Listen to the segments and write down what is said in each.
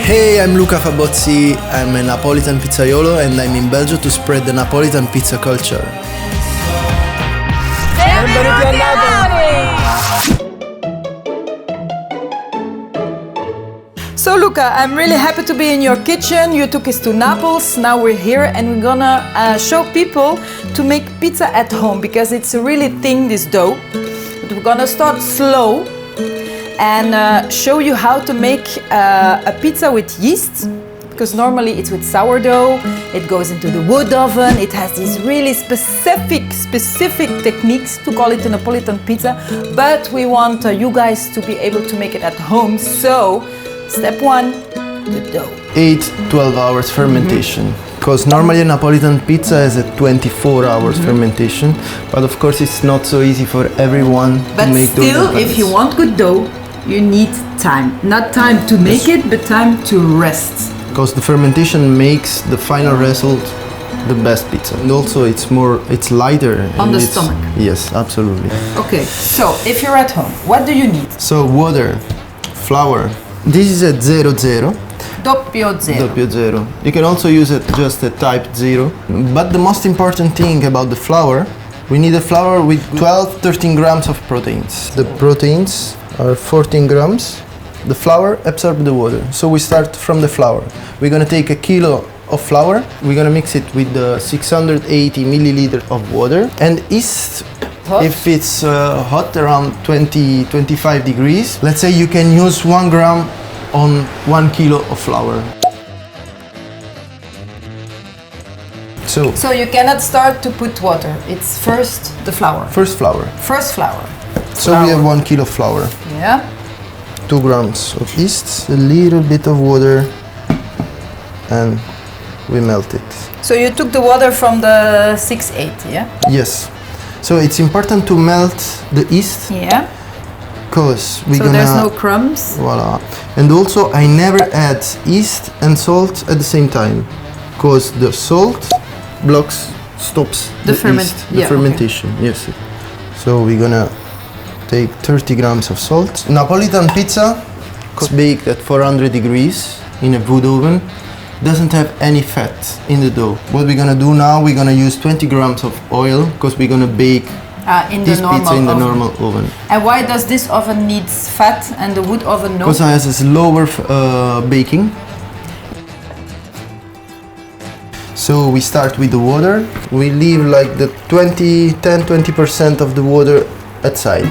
Hey, I'm Luca Fabozzi. I'm a Napolitan pizzaiolo and I'm in Belgium to spread the Napolitan pizza culture. So Luca, I'm really happy to be in your kitchen. You took us to Naples, now we're here and we're gonna show people to make pizza at home because it's really thin, this dough. But we're gonna start slow and show you how to make a pizza with yeast, because normally it's with sourdough, it goes into the wood oven, it has these really specific techniques to call it a Napolitan pizza, but we want you guys to be able to make it at home. So, step one, the dough. 8-12 hours fermentation. Because normally a Napolitan pizza has a 24 hours fermentation, but of course it's not so easy for everyone to make dough. But still, if you want good dough, you need time. Not time to make it, but time to rest. Because the fermentation makes the final result the best pizza. And also it's lighter. On the stomach. Yes, absolutely. Okay, so if you're at home, what do you need? So water, flour. This is a 00. Doppio zero. Doppio zero. You can also use it just a type 0. But the most important thing about the flour, we need a flour with 12-13 grams of proteins. The proteins are 14 grams. The flour absorbs the water. So we start from the flour. We're gonna take a kilo of flour. We're gonna mix it with the 680 milliliters of water and yeast. Hot? If it's hot, around 20-25 degrees, let's say you can use 1 gram on 1 kilo of flour. So you cannot start to put water. It's first the flour. First flour. First flour. So we have 1 kilo of flour. Yeah. 2 grams of yeast, a little bit of water, and we melt it. So you took the water from the 6-8, yeah? Yes. So it's important to melt the yeast. Yeah. Because there's no crumbs. Voila. And also I never add yeast and salt at the same time, because the salt stops the fermentation. Okay. Yes. So we're gonna take 30 grams of salt. Napolitan pizza is baked at 400 degrees in a wood oven. Doesn't have any fat in the dough. What we're gonna do now, we're gonna use 20 grams of oil because we're gonna bake this pizza in the normal oven. And why does this oven need fat and the wood oven no? Because it has a slower baking. So we start with the water. We leave like the 10-20% of the water outside.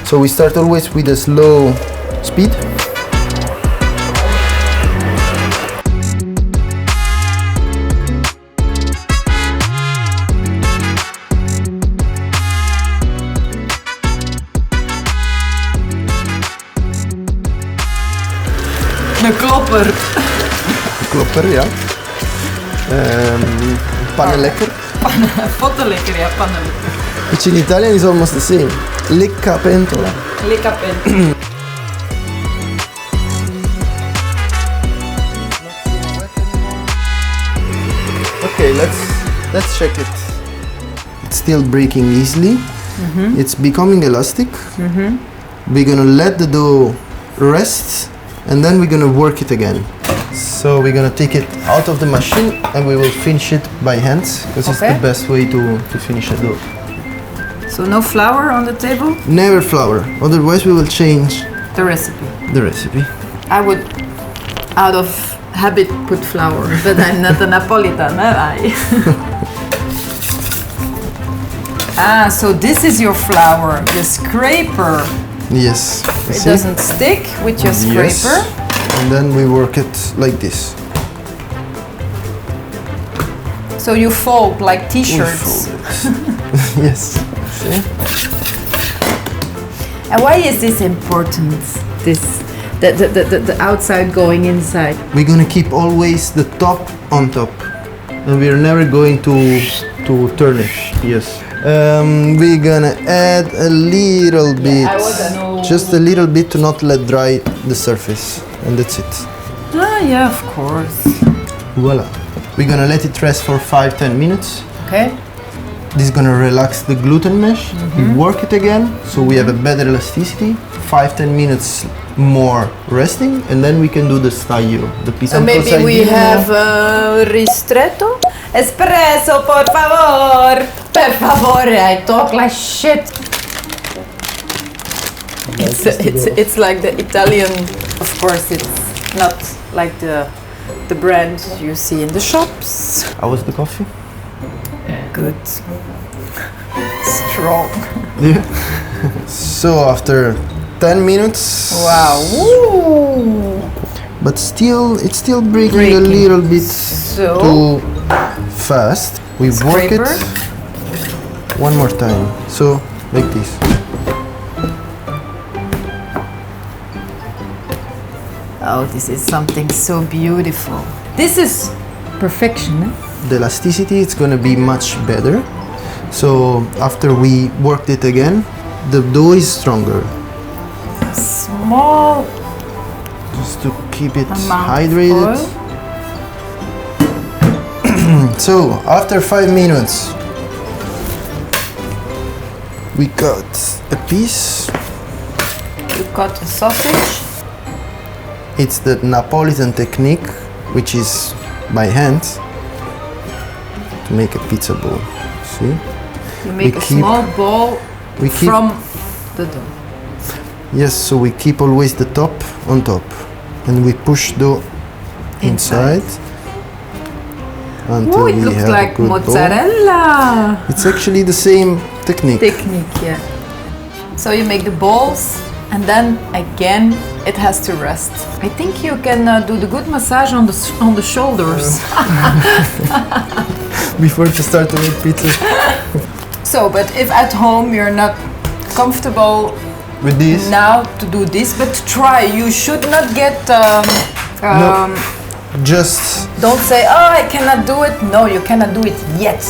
So we start always with a slow speed. De klopper. De klopper, ja. Pannenlekker. Fottelekker, ja, pannenlekker. Which in Italian is almost the same. Lecca pentola. Lecca pentola. Okay, let's check it. It's still breaking easily. It's becoming elastic. We're gonna let the dough rest and then we're gonna work it again. So we're gonna take it out of the machine and we will finish it by hands because it's the best way to finish a dough. So no flour on the table? Never flour, otherwise we will change the recipe. I would, out of habit, put flour, but I'm not a Napolitan, am I? So this is your flour, the scraper. Yes. It doesn't stick with your scraper. Yes. And then we work it like this. So you fold like t-shirts. Yes. See? And why is this important? The outside going inside. We're gonna keep always the top on top, and we're never going to turn it. Yes. We're gonna add a little bit, just a little bit to not let dry the surface, and that's it. Ah, yeah, of course. Voila. We're gonna let it rest for 5-10 minutes. Okay. This is gonna relax the gluten mesh. We work it again, so we have a better elasticity. 5-10 minutes more resting, and then we can do the pizzaiolo, the pizza. So maybe we have ristretto? Espresso, por favor! Per favore, I talk like shit. It's like the Italian, of course it's not like the brand you see in the shops. How was the coffee? Good. Strong. Yeah. So after 10 minutes. Wow. Woo. But still, it's still breaking a little bit too fast. We work it one more time. So like this. Oh, this is something so beautiful. This is perfection. Eh? The elasticity is gonna be much better. So after we worked it again, the dough is stronger. Small. Just to keep it hydrated. So after 5 minutes, we cut a piece. You cut a sausage. It's the Napolitan technique, which is by hand, to make a pizza ball. See? You make a small ball from the dough. Yes, so we keep always the top on top, and we push dough inside until Ooh, it looks have like a good mozzarella. ball. It's actually the same technique. Yeah. So you make the balls, and then again it has to rest. I think you can do the good massage on the shoulders. Before to start to make pizza. So, but if at home you're not comfortable with this now to do this, but try. You should not get no, just don't say, oh, I cannot do it. No, you cannot do it yet.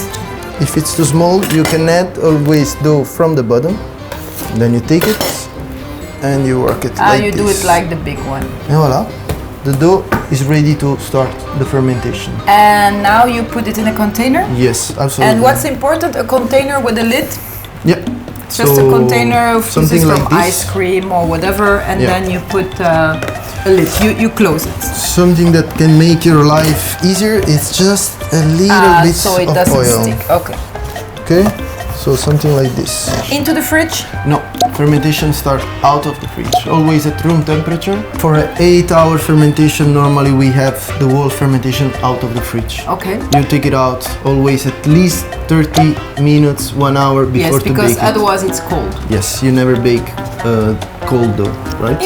If it's too small, you can add always dough from the bottom. Then you take it and you work it like you this. do it like the big one. And voila, the dough is ready to start the fermentation. And now you put it in a container? Yes, absolutely. And what's important, a container with a lid? Yeah. Just a container of something from like this. ice cream or whatever, and then you put a lid. You close it. Something that can make your life easier is just a little bit so it of doesn't oil. stick. Okay. Okay, so something like this. Into the fridge? No, fermentation starts out of the fridge, always at room temperature. For an 8-hour fermentation, normally we have the whole fermentation out of the fridge. Okay. You take it out always at least 30 minutes, 1 hour before to bake it. Yes, because otherwise it's cold. Yes, you never bake cold dough, right?